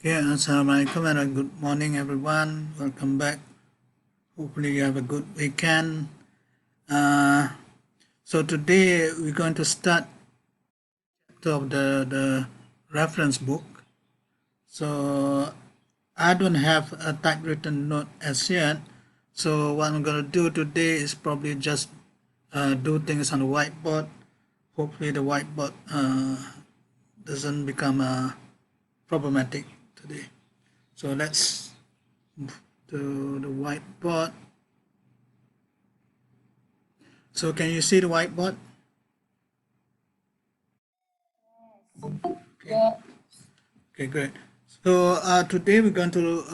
Okay, Assalamualaikum and good morning everyone. Welcome back. Hopefully you have a good weekend. So today we're going to start of the reference book. So I don't have a typewritten note as yet. So what I'm going to do today is probably just do things on the whiteboard. Hopefully the whiteboard doesn't become problematic today. So let's move to the whiteboard. So can you see the whiteboard? Yeah. Okay, great. So today we're going to,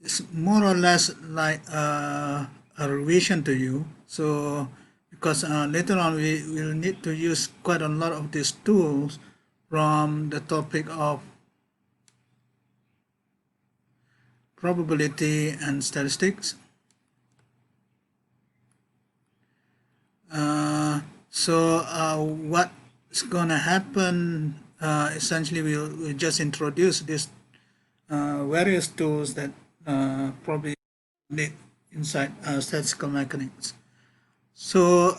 it's more or less like a revision to you. So because later on we will need to use quite a lot of these tools from the topic of probability and statistics. What's gonna happen? Essentially, we'll just introduce these various tools that probably need inside statistical mechanics. So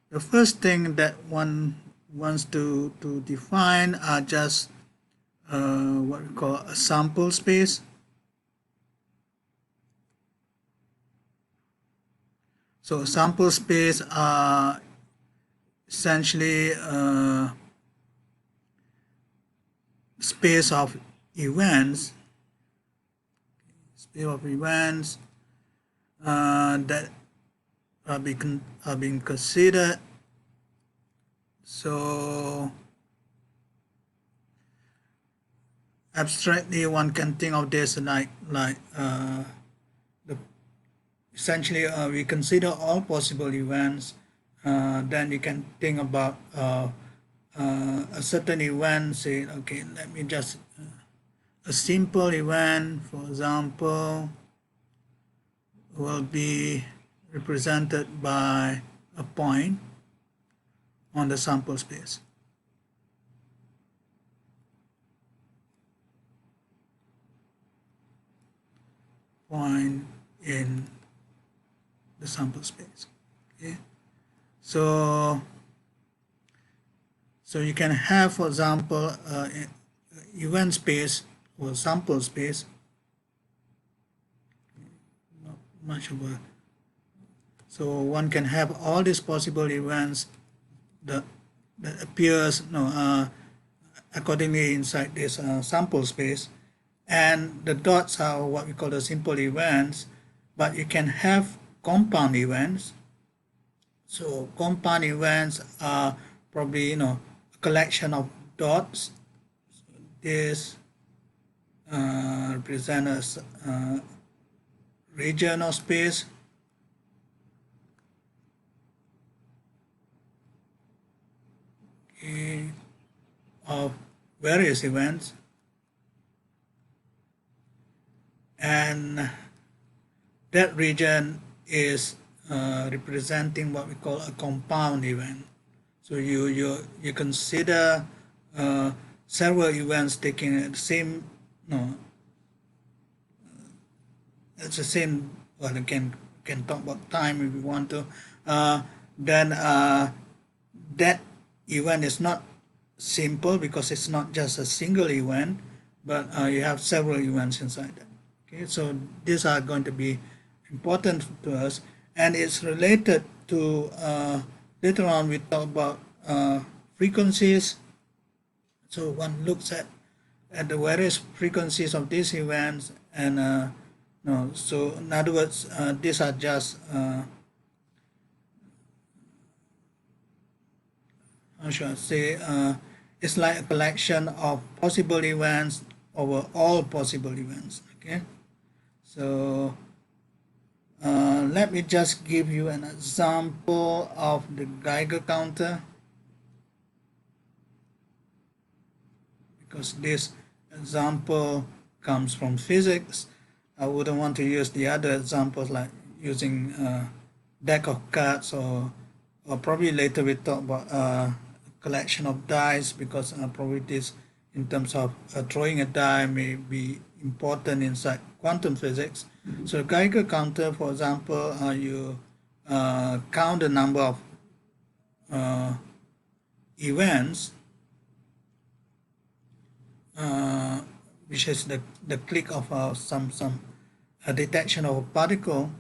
the first thing that one wants to define are just what we call a sample space. So sample space are essentially space of events that are being considered. So abstractly, one can think of this like essentially we consider all possible events. Then you can think about a certain event. Say, okay, let me just a simple event, for example, will be represented by a point on the sample space. Point in the sample space. Okay, so you can have, for example, event space or sample space. Not much of a. So one can have all these possible events that appears accordingly inside this sample space, and the dots are what we call the simple events, but you can have compound events. So compound events are probably a collection of dots. This represents a region of space. Okay, of various events, and that region is representing what we call a compound event. So you consider several events taking the same it's the same. Well, you can talk about time if you want to. Then that event is not simple because it's not just a single event, but you have several events inside that. Okay, so these are going to be important to us, and it's related to later on we talk about frequencies. So one looks at the various frequencies of these events, and so in other words, these are just how should I say, it's like a collection of possible events over all possible events. Okay, so let me just give you an example of the Geiger counter, because this example comes from physics. I wouldn't want to use the other examples like using a deck of cards, or probably later we talk about a collection of dice, because probabilities in terms of throwing a die may be important inside quantum physics. So Geiger counter, for example, you count the number of events, which is the click of some detection of a particle,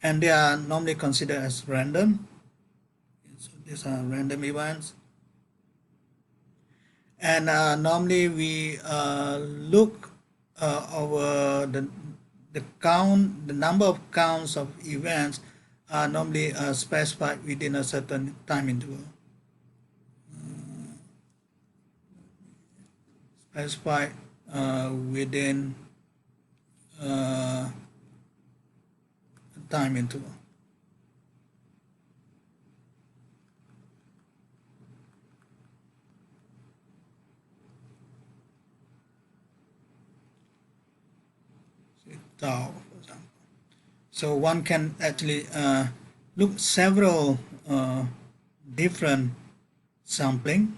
and they are normally considered as random. So these are random events. And normally we look over the number of counts of events are normally specified within a certain time interval. Specified within a time interval. Tau, for example. So one can actually look several different sampling.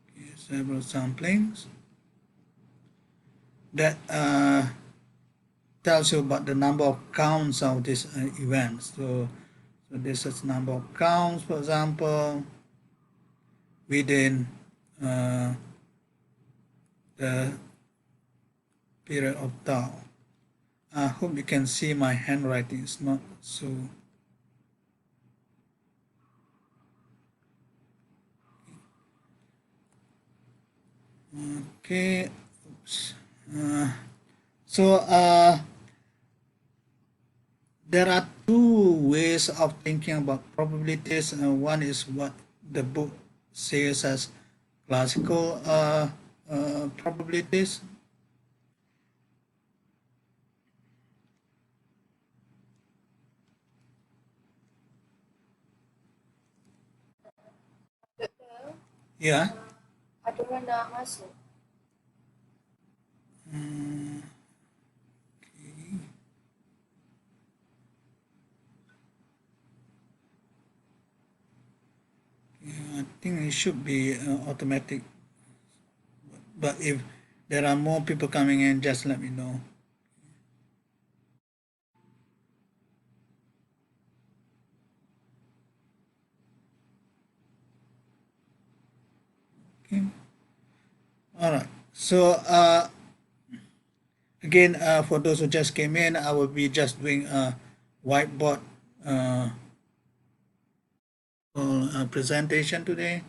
Okay, several samplings that tells you about the number of counts of these events. So this is number of counts, for example, within the period of tau. I hope you can see my handwriting is not so. Okay. Oops. So there are two ways of thinking about probabilities. One is what the book says as classical probabilities. Yeah. Ada orang nak masuk. Okay. Yeah, I think it should be automatic. But if there are more people coming in, just let me know. Okay. All right. So again, for those who just came in, I will be just doing a whiteboard presentation today.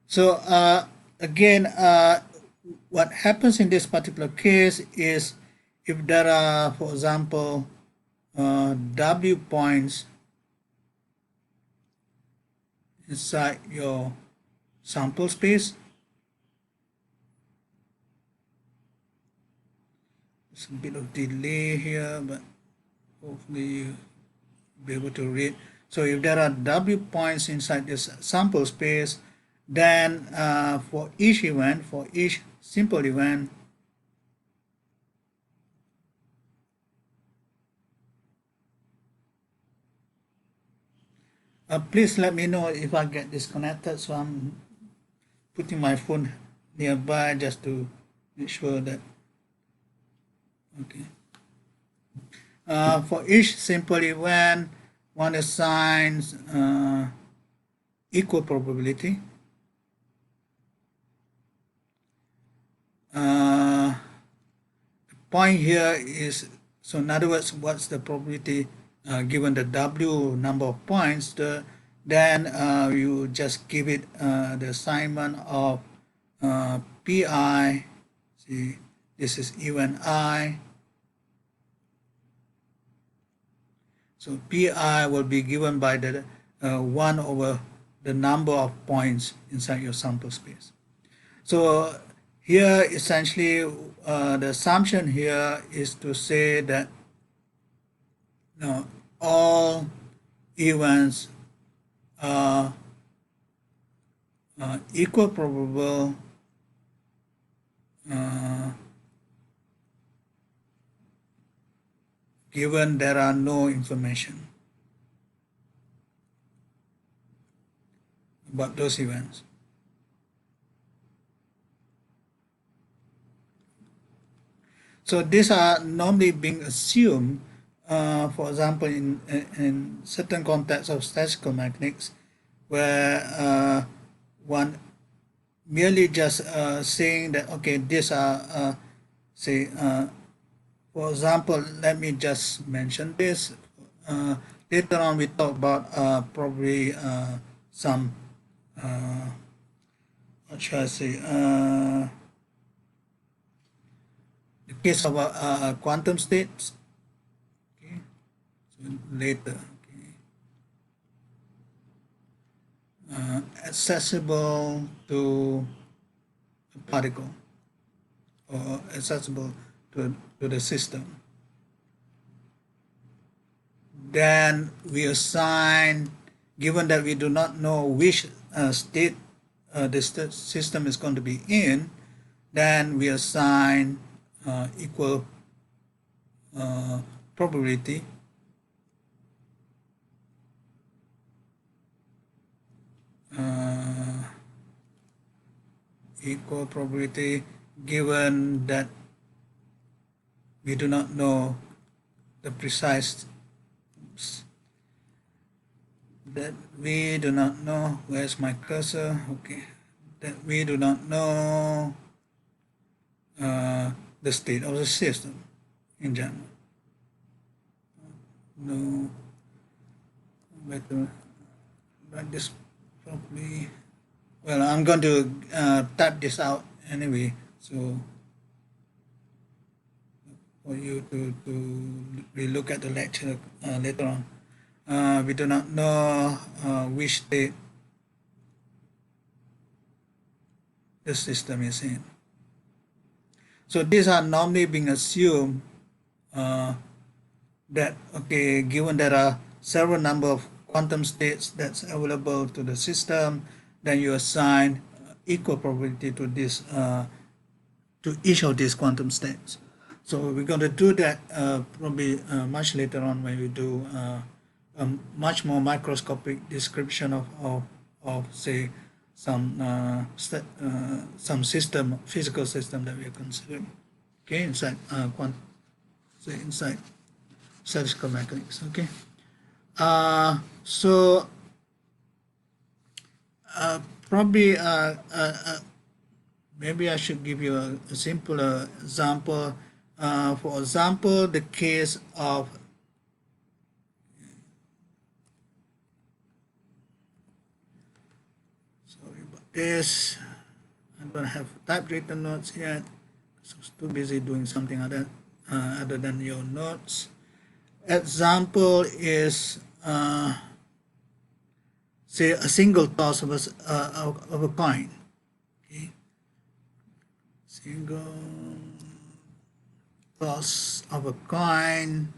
So again, what happens in this particular case is if there are, for example, W points inside your sample space. There's a bit of delay here, but hopefully you'll be able to read. So if there are W points inside this sample space, then for each event, for each simple event, please let me know if I get disconnected. So I'm putting my phone nearby just to make sure that, okay. For each simple event, one assigns equal probability. The point here is, so in other words, what's the probability given the W number of points, then you just give it the assignment of PI, see, this is event I. So PI will be given by the 1 over the number of points inside your sample space. So here essentially the assumption here is to say that all events are equal probable given there are no information about those events. So these are normally being assumed, for example, in certain contexts of statistical mechanics, where one merely just saying that, okay, these are, say, for example, let me just mention this. Later on, we talk about probably some, what should I say, the case of quantum states. Okay, so later. Okay, accessible to a particle or accessible to the system. Then we assign, given that we do not know which state the system is going to be in, then we assign equal probability equal probability given that we do not know the precise, that we do not know, where's my cursor, okay, that we do not know the state of the system in general. No, better write this properly. Well, I'm going to type this out anyway, so for you to relook at the lecture later on. We do not know which state the system is in. So these are normally being assumed that, okay, given there are several number of quantum states that's available to the system, then you assign equal probability to this to each of these quantum states. So we're going to do that probably much later on when we do a much more microscopic description of say some system, physical system that we are considering. Okay, inside inside statistical mechanics. Okay, so probably maybe I should give you a simpler example. For example, the case of this. I don't have typewritten notes yet, so I was too busy doing something other than your notes. Example is say a single toss of a coin. Okay, single toss of a coin,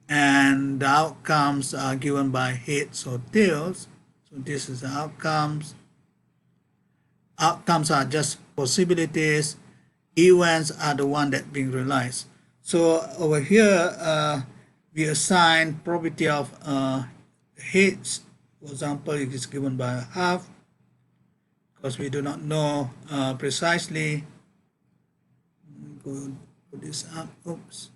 and the outcomes are given by heads or tails. So this is the outcomes. Outcomes are just possibilities. Events are the one that being realized. So over here, we assign probability of heads. For example, it is given by half, because we do not know precisely. Go put this up. Oops.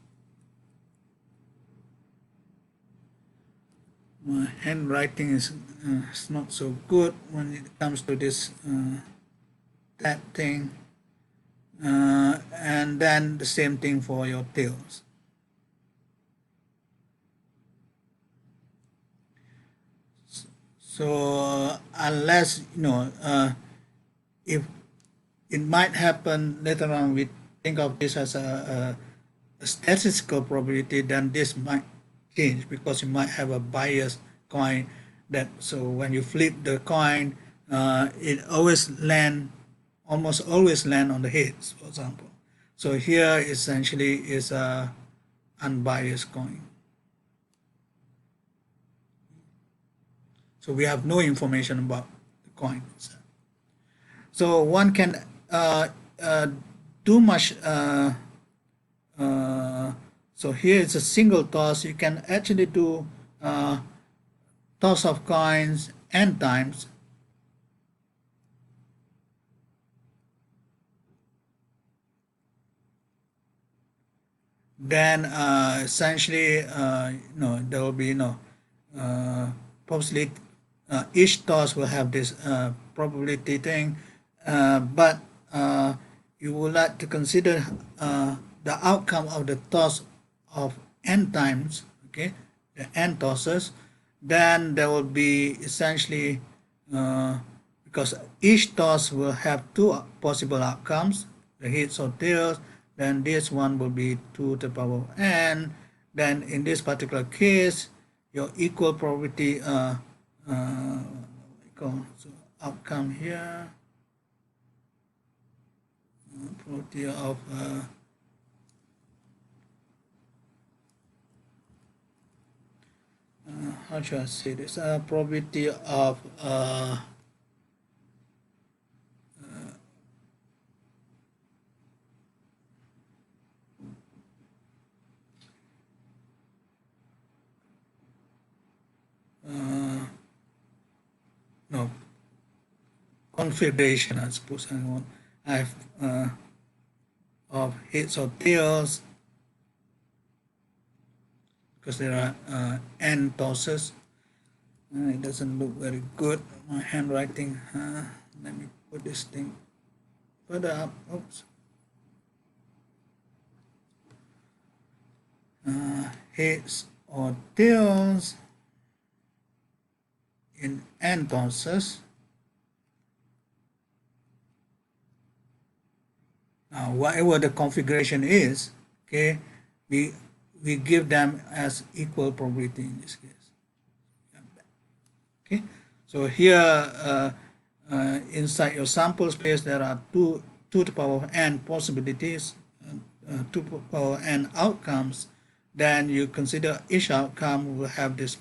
My handwriting is not so good when it comes to this that thing, and then the same thing for your tails. So unless if it might happen later on, we think of this as a statistical probability, then this might change, because you might have a biased coin that, so when you flip the coin, it almost always land on the heads, for example. So here essentially is a unbiased coin. So we have no information about the coin itself. So one can do much so here it's a single toss. You can actually do toss of coins n times. Then essentially, there will be, possibly each toss will have this probability thing, but you would like to consider the outcome of the toss of n times, okay, the n tosses. Then there will be essentially, because each toss will have two possible outcomes, the heads or tails, then this one will be 2 to the power of n. Then in this particular case, your equal probability so outcome here, probability of how should I say this? Probability of no, configuration, I suppose I have of heads or tails, because there are n tosses. It doesn't look very good, my handwriting. Let me put this thing further up. Oops. Heads or tails in n tosses. Now, whatever the configuration is, okay, we give them as equal probability in this case. Okay, so here inside your sample space there are 2 to the power of n possibilities, 2 to the power of n outcomes. Then you consider each outcome will have this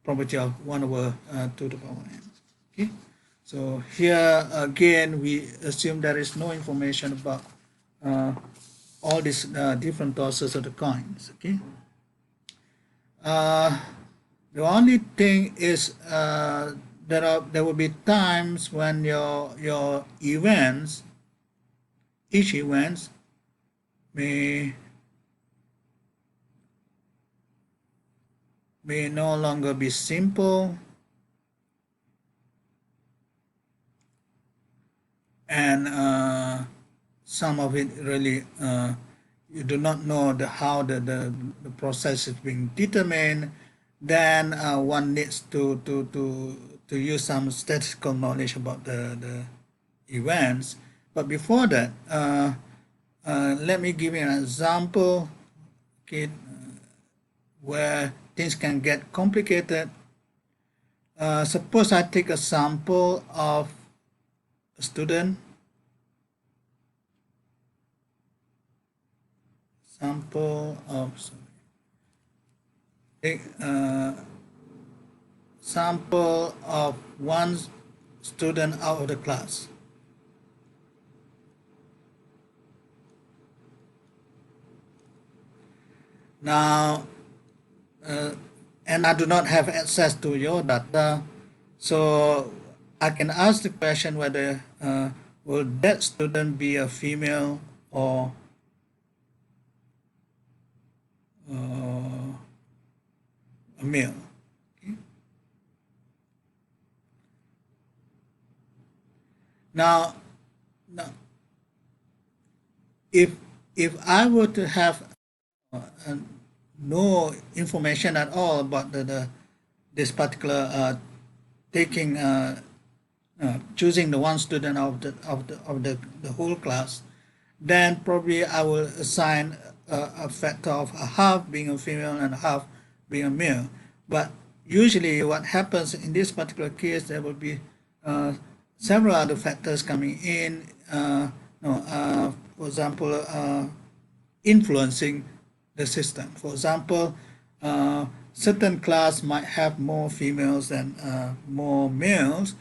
probability of 1 over 2 to the power of n. Okay, so here again we assume there is no information about all these different tosses of the coins. Okay, the only thing is there will be times when your events, each events may no longer be simple, and some of it really you do not know how the process is being determined. Then one needs to use some statistical knowledge about the events. But before that, let me give you an example, okay, where things can get complicated. Suppose I take a sample of a student, sample of one student out of the class. Now, and I do not have access to your data, so I can ask the question whether will that student be a female or a male. Okay. Now, if I were to have no information at all about this particular taking choosing the one student of the whole class, then probably I will assign a factor of a half being a female and half being a male. But usually what happens in this particular case, there will be several other factors coming in, for example, influencing the system. For example, certain class might have more females than more males,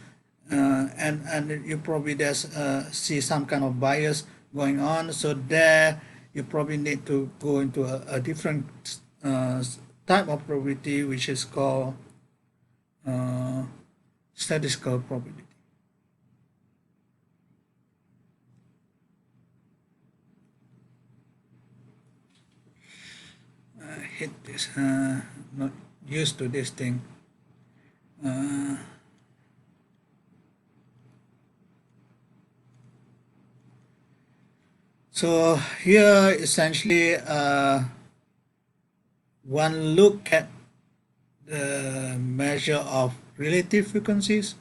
and you probably see some kind of bias going on. So there you probably need to go into a different type of probability, which is called statistical probability. I hate this, not used to this thing. So here essentially one look at the measure of relative frequencies.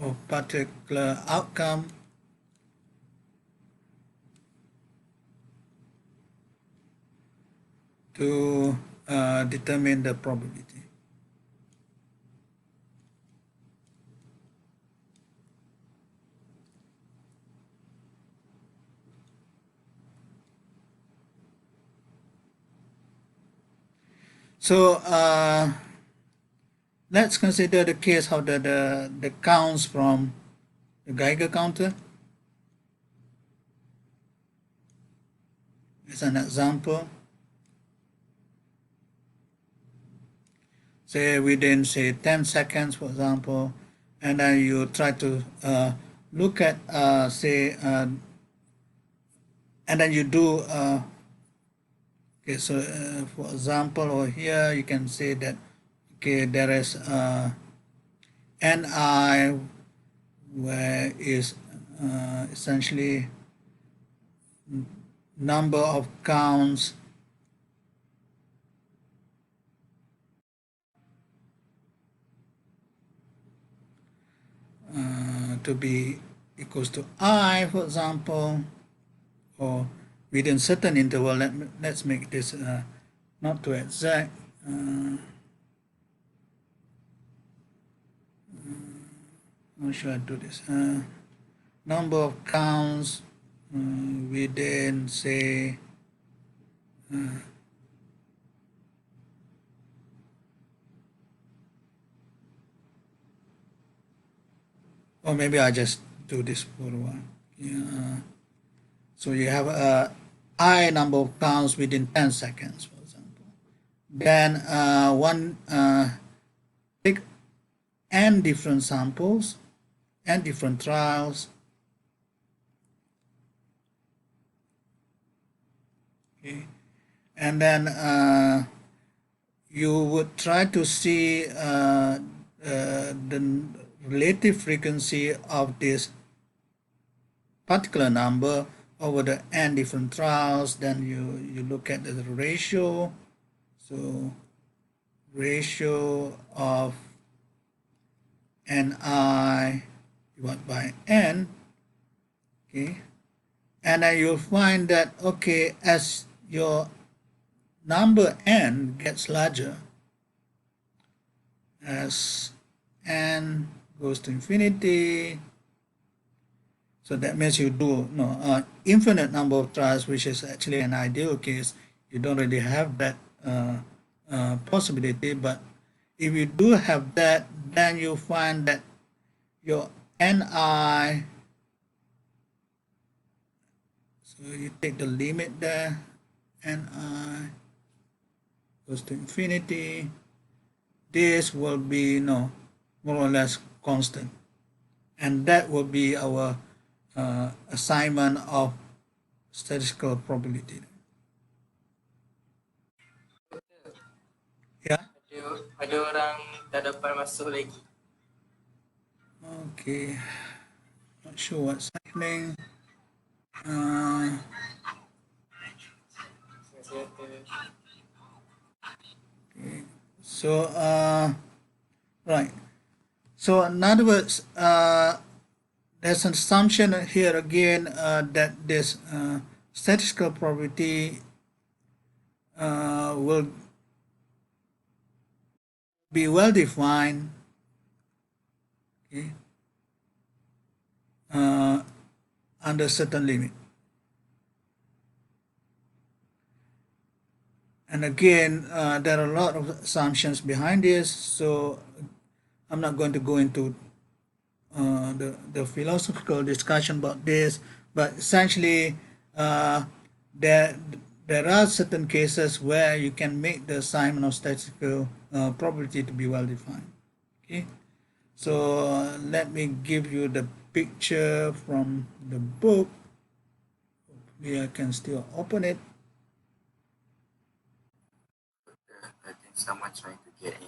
Of particular outcome to determine the probability. So let's consider the case how the counts from the Geiger counter. As an example, say within say 10 seconds, for example, and then you try to look at say and then you do okay, so for example over here you can say that okay, there is ni where is essentially number of counts to be equals to I, for example, or within certain interval. Let's make this not too exact. How should I do this? Number of counts within say or maybe I just do this for a while. Yeah. So you have a I number of counts within 10 seconds, for example. Then one take n different samples, n different trials. Okay. And then you would try to see the relative frequency of this particular number over the n different trials. Then you look at the ratio. So ratio of ni divided by n. Okay. And then you'll find that okay, as your number n gets larger, as n goes to infinity, so that means you do infinite number of trials, which is actually an ideal case. You don't really have that possibility, but if you do have that, then you find that your ni, so you take the limit there, ni goes to infinity, this will be more or less constant, and that will be our assignment of statistical probability. Yeah. Ada orang tak dapat masuk lagi. Okay. Not sure what's happening. Okay. So right. So in other words, there's an assumption here again that this statistical probability will be well defined, okay, under certain limit. And again, there are a lot of assumptions behind this. So I'm not going to go into the philosophical discussion about this, but essentially there there are certain cases where you can make the assignment of statistical probability to be well defined. Okay, so let me give you the picture from the book. Hopefully I can still open it. I think someone trying to get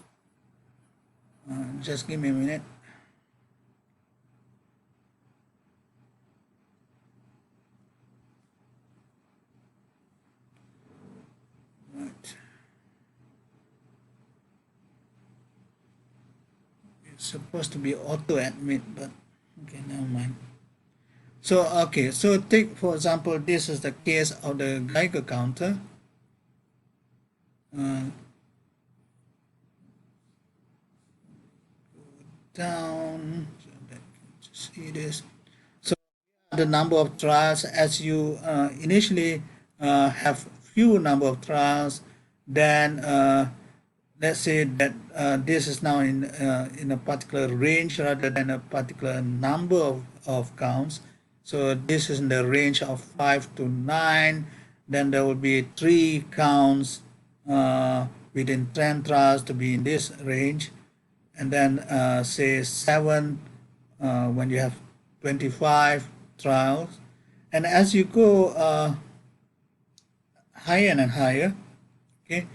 in. Just give me a minute. Right. It's supposed to be auto admit, but okay, never mind. So okay, so take for example, this is the case of the Geiger counter. Down so that you can just see this. So the number of trials, as you initially have few number of trials, then let's say that this is now in a particular range rather than a particular number of counts. So this is in the range of 5 to 9. Then there will be 3 counts within 10 trials to be in this range, and then say 7 when you have 25 trials. And as you go higher and higher, okay,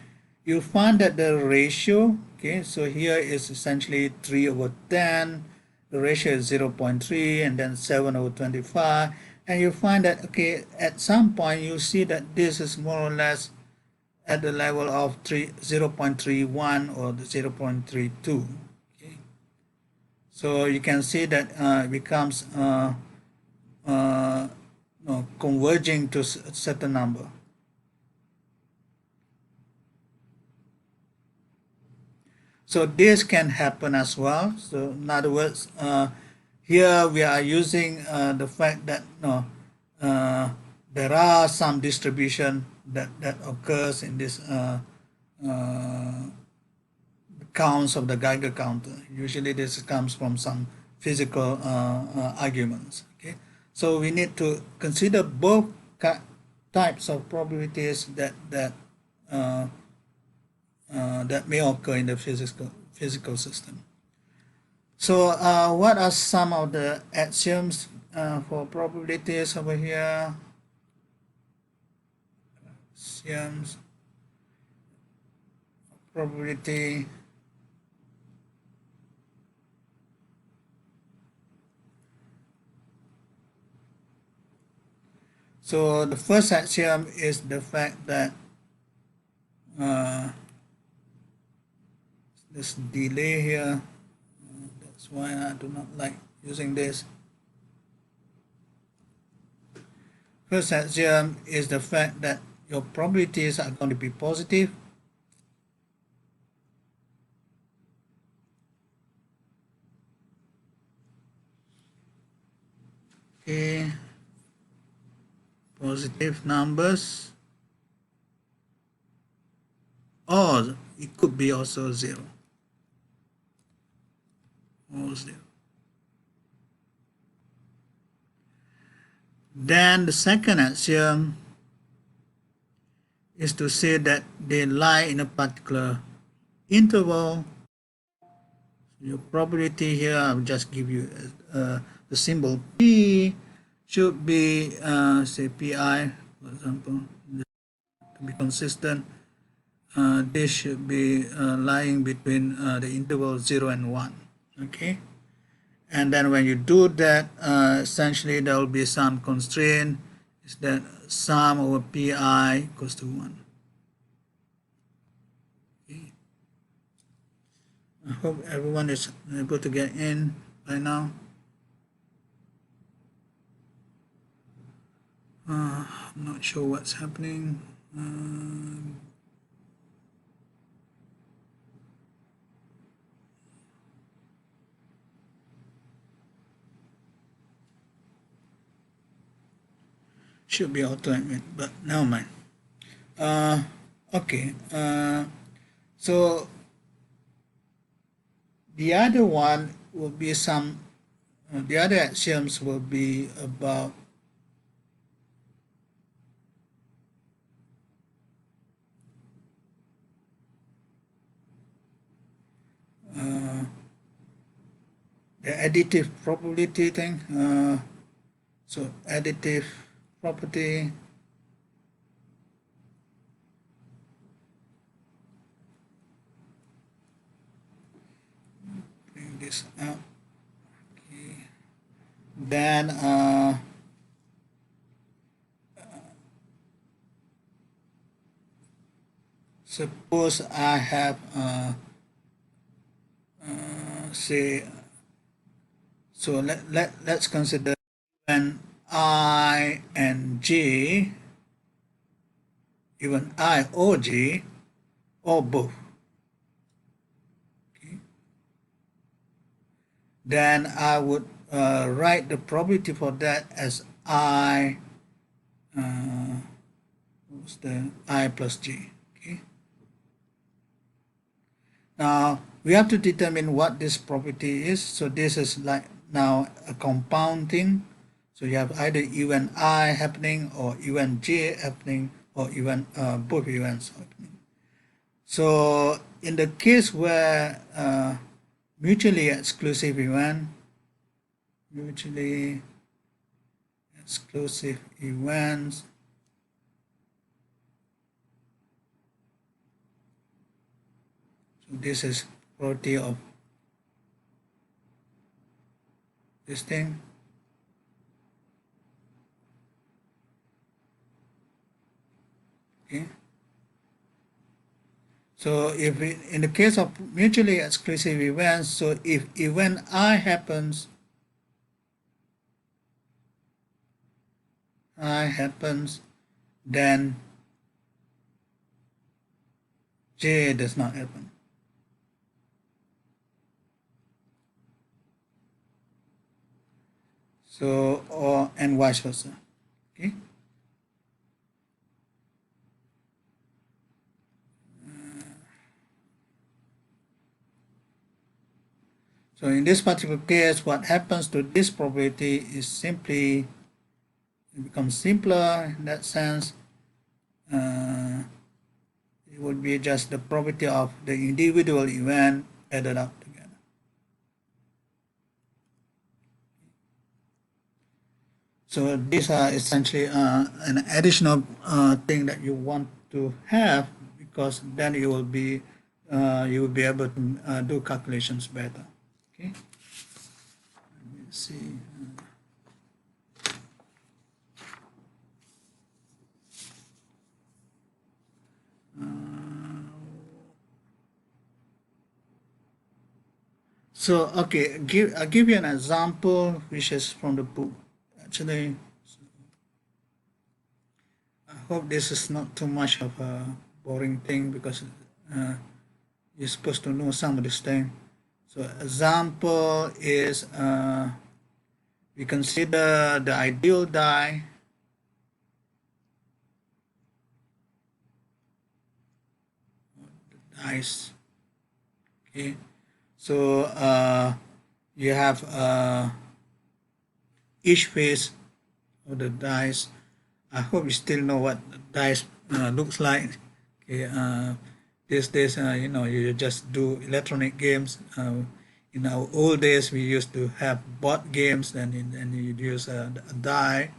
you find that the ratio, okay, so here is essentially 3 over 10, the ratio is 0.3, and then 7 over 25, and you find that, okay, at some point you see that this is more or less at the level of 0.31 or the 0.32. Okay, so you can see that it becomes converging to a certain number. So this can happen as well. So in other words, here we are using the fact that there are some distribution that occurs in this counts of the Geiger counter. Usually this comes from some physical arguments. Okay, so we need to consider both types of probabilities that may occur in the physical system. So what are some of the axioms for probabilities over here? Axioms, probability. So the first axiom is the fact that this delay here, that's why I do not like using this. First axiom is the fact that your probabilities are going to be positive. Okay, positive numbers, or it could be also 0 or 0. Then the second axiom is to say that they lie in a particular interval. Your probability here, I'll just give you the symbol P should be say PI, for example, to be consistent. This should be lying between the interval 0 and 1. Okay, and then when you do that, essentially there will be some constraint, is that sum over PI equals to 1. Okay. I hope everyone is able to get in by now. I'm not sure what's happening. Should be auto admit, but never mind. Okay, so the other one will be the other axioms will be about the additive probability thing. So additive property. Bring this up. Okay. Then suppose I have say, so let's consider when I and J, even I or J, or both. Okay. Then I would write the probability for that as I, what's the I plus J. Okay. Now we have to determine what this property is. So this is like now a compound thing. So you have either event I happening or event J happening or event both events happening. So in the case where mutually exclusive events, so this is property of this thing. Okay. So if in the case of mutually exclusive events, so if event I happens, then J does not happen. So or and vice versa. Okay. So in this particular case, what happens to this probability is simply, it becomes simpler in that sense. It would be just the probability of the individual event added up together. So these are essentially an additional thing that you want to have, because then you will be able to do calculations better. Okay. Let me see. So okay, I'll give you an example which is from the book. Actually, I hope this is not too much of a boring thing, because you're supposed to know some of this thing. So example is we consider the ideal die. Dice. Okay. So you have each face of the dice. I hope you still know what the dice looks like. Okay. These days, you just do electronic games. In our old days, we used to have board games, and you'd use a die.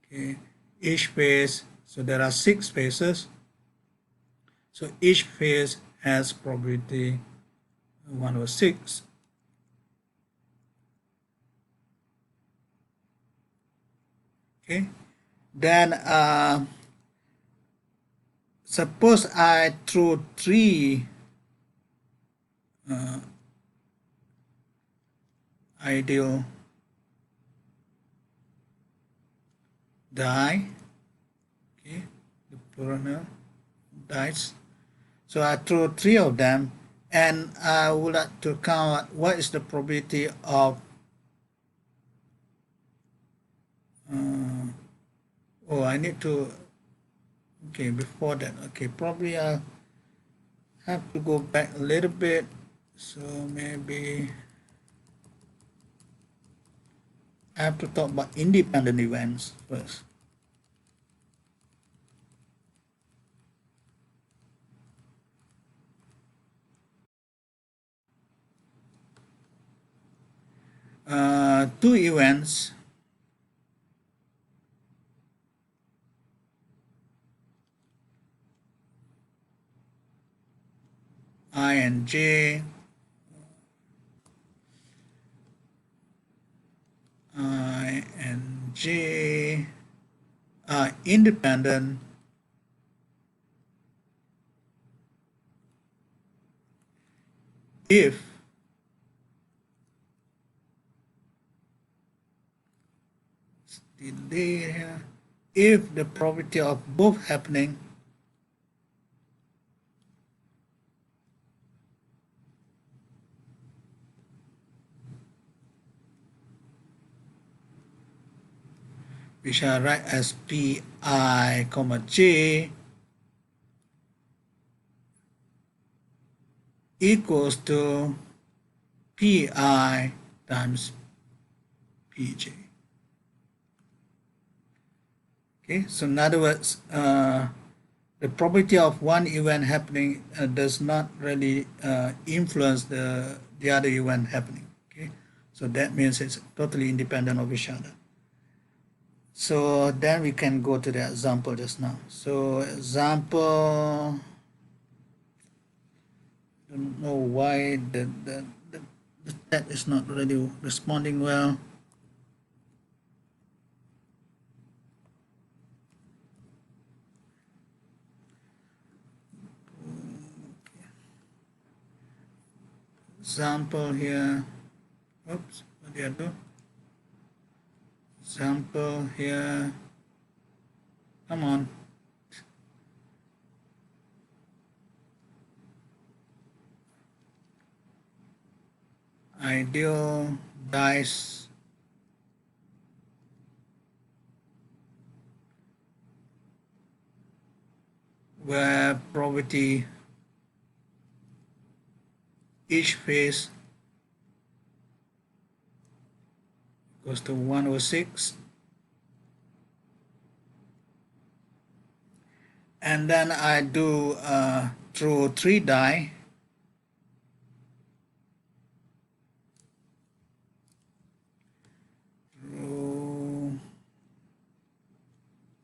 Okay. Each face. So there are 6 faces. So each face has probability 1/6. Okay. Then suppose I throw 3 ideal die. Okay, the plural dice. So I throw 3 of them, and I would like to count what is the probability of I need to, okay, before that, okay, probably I'll have to go back a little bit. So maybe I have to talk about independent events first. Two events I and J, I and J are independent if if the probability of both happening which I write as Pi comma J equals to Pi times Pj. Okay, so in other words, the probability of one event happening does not really influence the other event happening. Okay, so that means it's totally independent of each other. So then we can go to the example just now. So example, don't know why the chat is not really responding well. Example here. Oops, what did I do? Example here. Come on. Ideal dice where probability each phase goes to 1/6, and then I do throw 3 die. Throw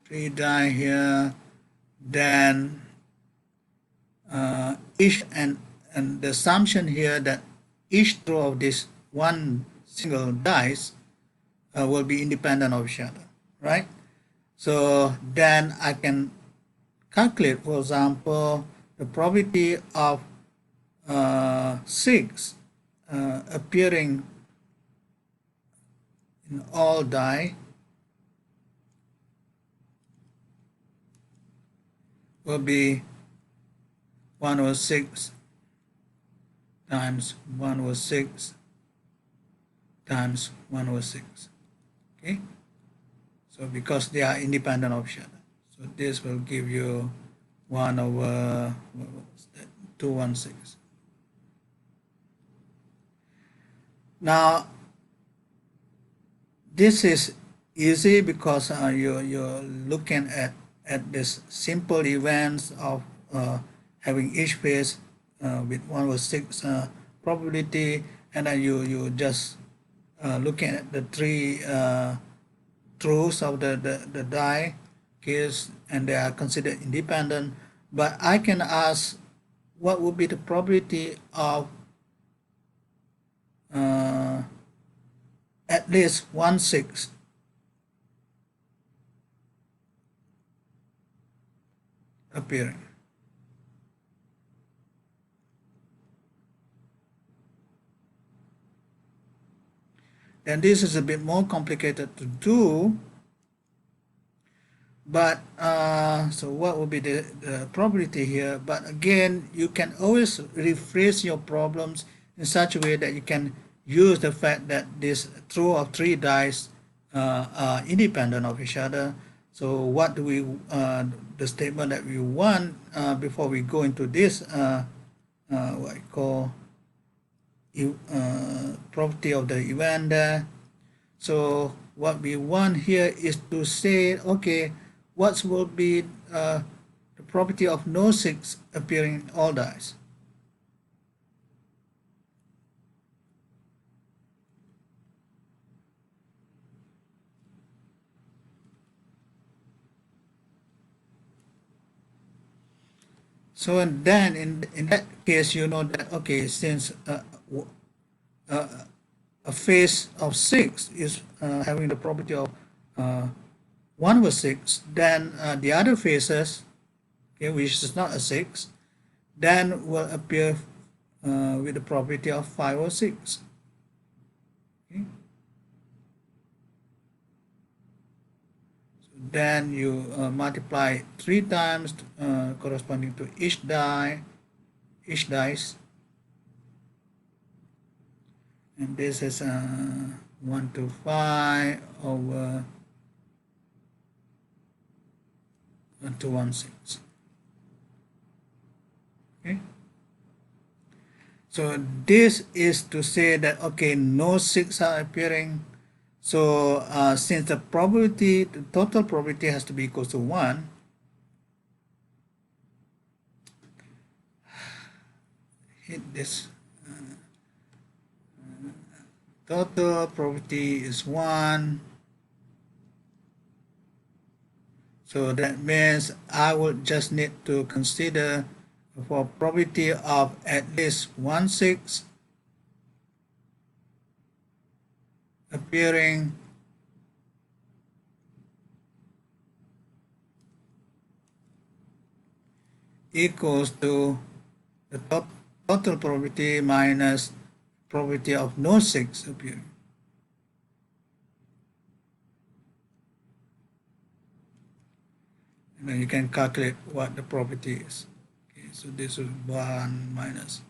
3 die here, then each and the assumption here that each throw of this one single dice will be independent of each other, right? So then I can calculate, for example, the probability of 6 appearing in all die will be 1/6 times 1/6 times 1/6. Okay, so because they are independent of each other, so this will give you 1/216. Now this is easy because you're looking at this simple events of having each phase with 1/6 probability, and then you just looking at the 3 throws of the die case, and they are considered independent. But I can ask what would be the probability of at least 1/6 appearing. And this is a bit more complicated to do, but so what would be the probability here? But again, you can always rephrase your problems in such a way that you can use the fact that this throw of 3 dice are independent of each other. So what do we the statement that we want before we go into this what I call property of the event there. So what we want here is to say, okay, what will be the property of no 6 appearing in all dice. So and then in that case, you know that, okay, since a phase of 6 is having the property of 1 over 6, then the other phases, okay, which is not a 6, then will appear with the property of 5 or 6. Okay. So then you multiply 3 times corresponding to each dice, and this is 1 to 5 over 1 to 1 6. Okay. So this is to say that, okay, no 6 are appearing. So since the probability, the total probability has to be equal to 1, hit this. Total probability is 1. So that means I would just need to consider for probability of at least 1/6 appearing equals to the total probability minus probability of no 6 appearing. And then you can calculate what the probability is. Okay, so this is 1 minus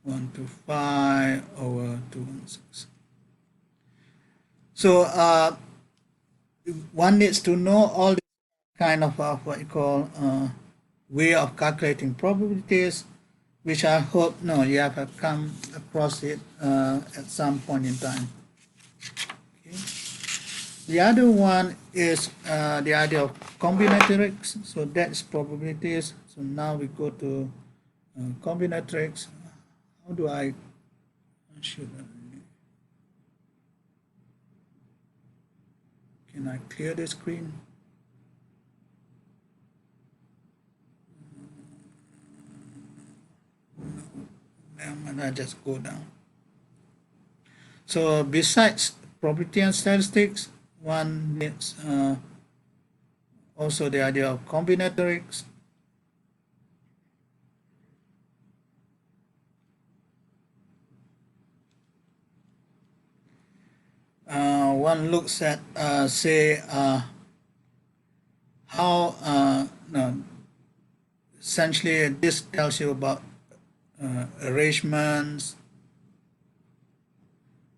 1 to 5 over 216. So one needs to know all this kind of what you call way of calculating probabilities, which I hope you have come across it at some point in time. Okay. The other one is the idea of combinatorics. So that's probabilities. So now we go to combinatorics. How do I should can I clear the screen? And I just go down. So besides probability and statistics, one needs also the idea of combinatorics. One looks at say how no, essentially this tells you about arrangements,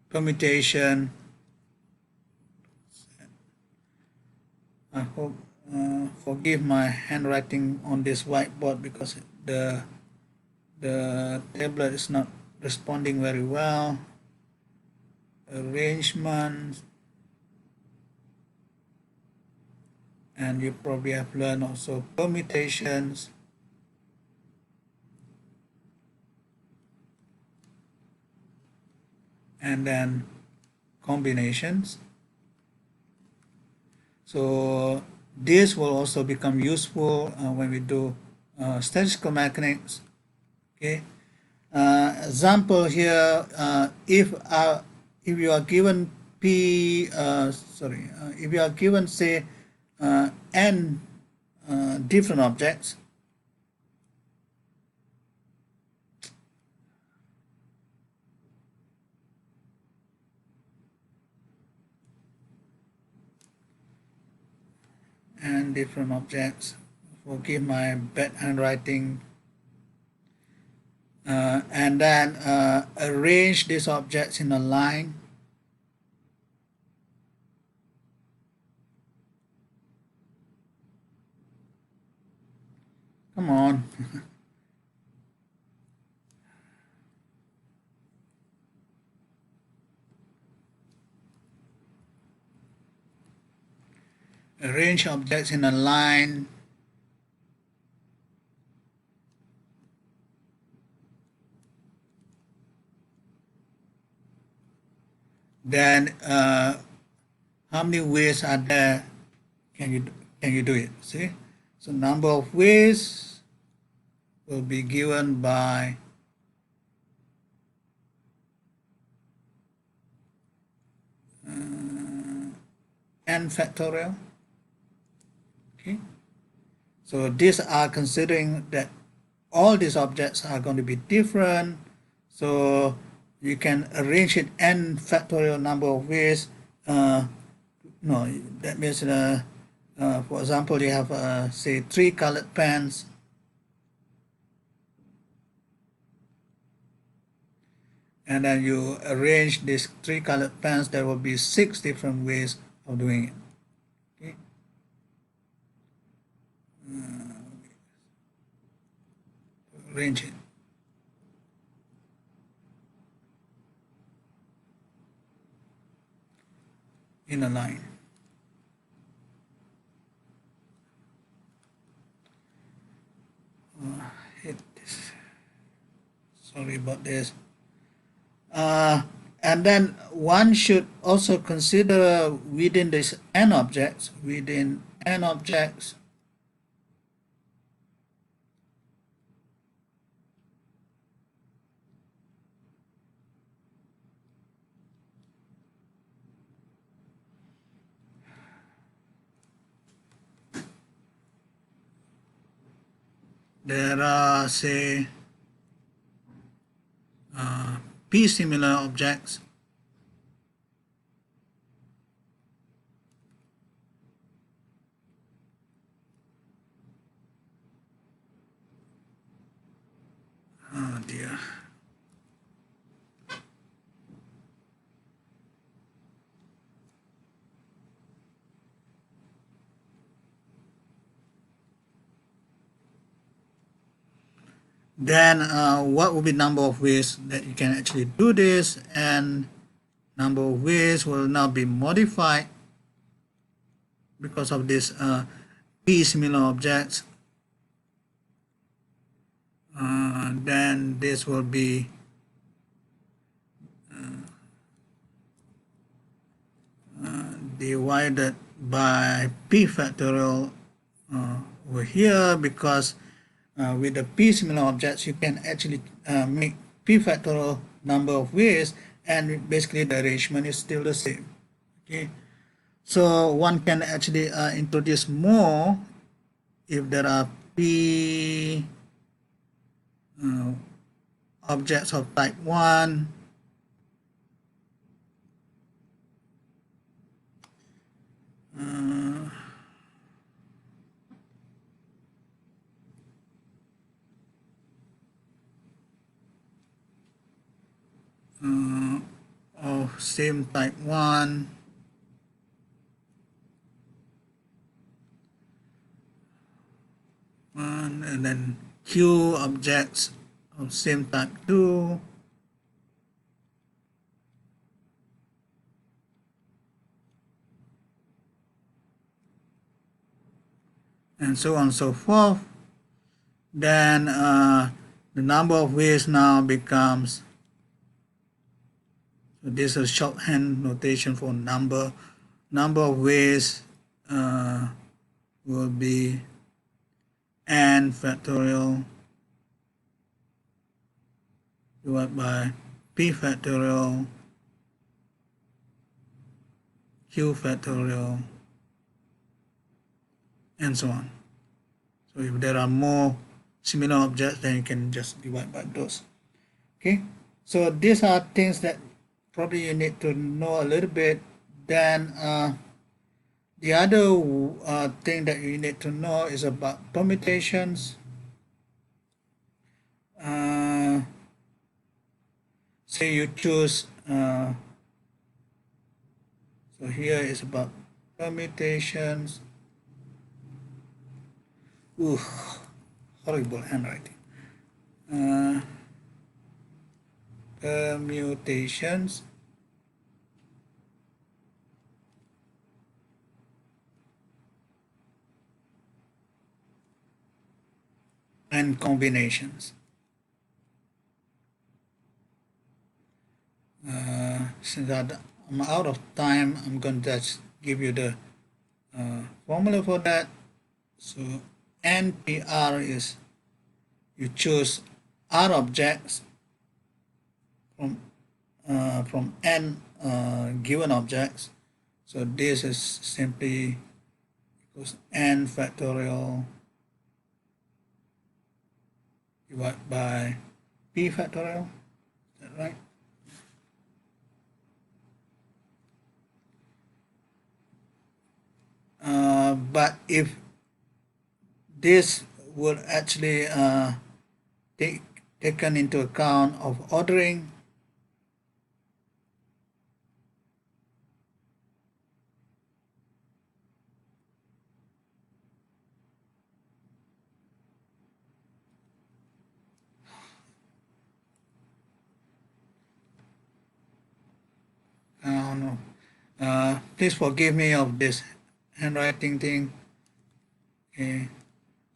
permutation. I hope forgive my handwriting on this whiteboard because the tablet is not responding very well. Arrangements, and you probably have learned also permutations, and then combinations. So this will also become useful when we do statistical mechanics. Okay. Example here, if you are given if you are given say n different objects, forgive my bad handwriting, and then arrange these objects in a line. Come on. arrange objects in a line, then how many ways are there can you do it? See, so number of ways will be given by n factorial. Okay, so these are considering that all these objects are going to be different, so you can arrange it n factorial number of ways. No, that means for example, you have say 3 colored pens, and then you arrange these 3 colored pens. There will be 6 different ways of doing it. Okay. Arrange it. In a line. Hit this. Sorry about this. And then one should also consider within this n objects, there are say p similar objects. Oh dear. Then what will be number of ways that you can actually do this, and number of ways will now be modified because of this p similar objects. Then this will be divided by p factorial over here, because with the p similar objects you can actually make p factorial number of ways, and basically the arrangement is still the same. Okay, so one can actually introduce more if there are p objects of type 1, of same type 1, and then q objects of same type 2, and so on and so forth. Then the number of ways now becomes, so this is shorthand notation for number of ways will be n factorial divided by p factorial q factorial and so on. So if there are more similar objects, then you can just divide by those. Okay, so these are things that probably you need to know a little bit. Then the other thing that you need to know is about permutations. Say you choose, so here is about permutations. Ooh, horrible handwriting. Permutations. and combinations. Since that I'm out of time, I'm going to just give you the formula for that. So NPR is you choose R objects from n given objects. So this is simply equals n factorial divided by p factorial. Is that right? But if this would actually taken into account of ordering, no. Please forgive me of this handwriting thing. Okay,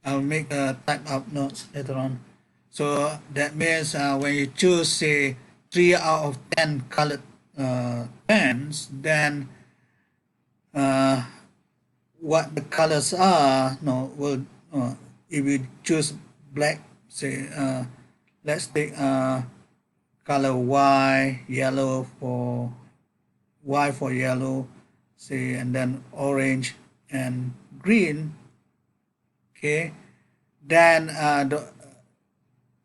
I'll make type up notes later on. So that means when you choose say 3 out of 10 colored pens, then what the colors are will if you choose black, say let's take color Y, yellow for Y for yellow, say, and then orange and green. Okay, then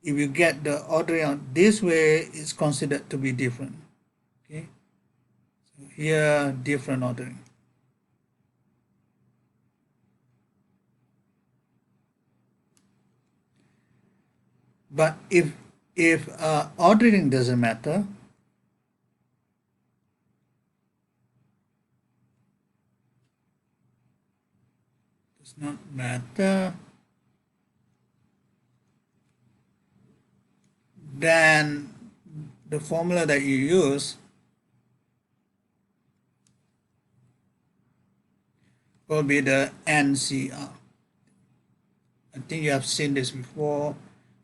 if you get the ordering out this way, it's considered to be different. Okay, so here different ordering. But if ordering doesn't matter, does not matter, then the formula that you use will be the NCR. I think you have seen this before.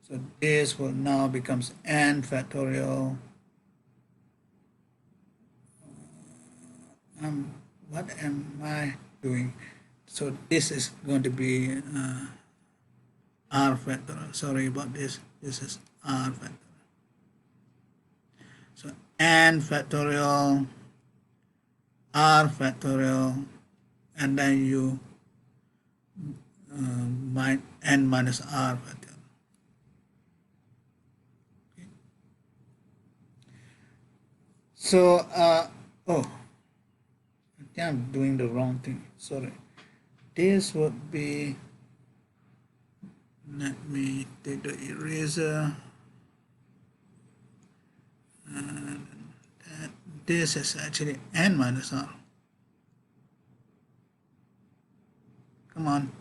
So this will now becomes n factorial. What am I doing? So this is going to be r factorial. Sorry about this. This is r factorial. So n factorial, r factorial, and then you n minus r factorial. Okay. So oh, I think I'm doing the wrong thing. Sorry. This would be, let me take the eraser, and this is actually n minus r. Come on.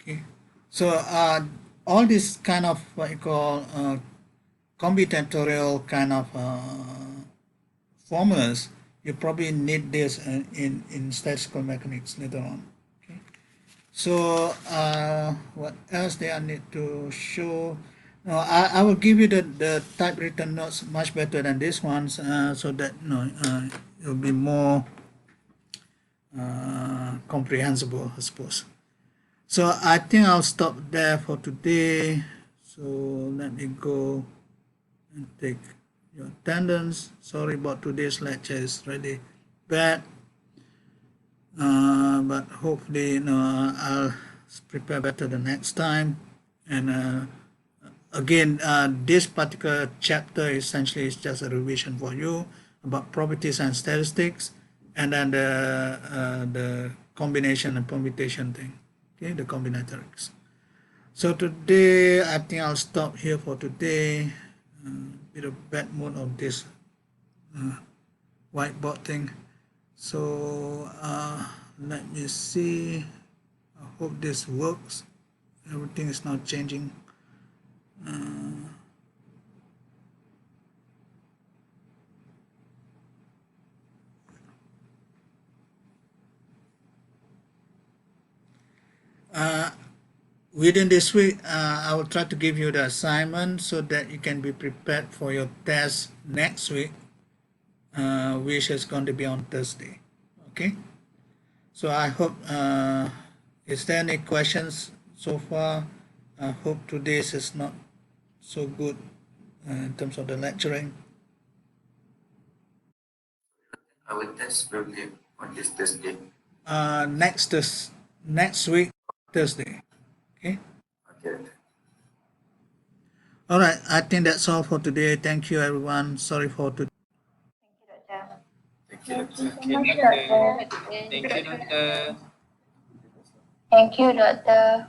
Okay, so all this kind of what you call combinatorial kind of formulas, you probably need this in statistical mechanics later on. Okay, so what else do I need to show? No, I will give you the typewritten notes much better than this ones, so that it will be more comprehensible, I suppose. So I think I'll stop there for today. So let me go and take your attendance. Sorry about today's lecture, is really bad. But hopefully I'll prepare better the next time. And again, this particular chapter essentially is just a revision for you about properties and statistics, and then the combination and permutation thing. Okay, the combinatorics. So today, I think I'll stop here for today. Bit of bad mood of this whiteboard thing. So let me see. I hope this works. Everything is now changing. within this week, I will try to give you the assignment so that you can be prepared for your test next week, which is going to be on Thursday. Okay. So I hope, is there any questions so far? I hope today's is not so good in terms of the lecturing. Our test will be on this Thursday. Next week, Thursday. Okay. Okay. All right. I think that's all for today. Thank you, everyone. Sorry for today. Thank you, Thank you Doctor. so much, Doctor. Thank you, Doctor. Thank you, Doctor.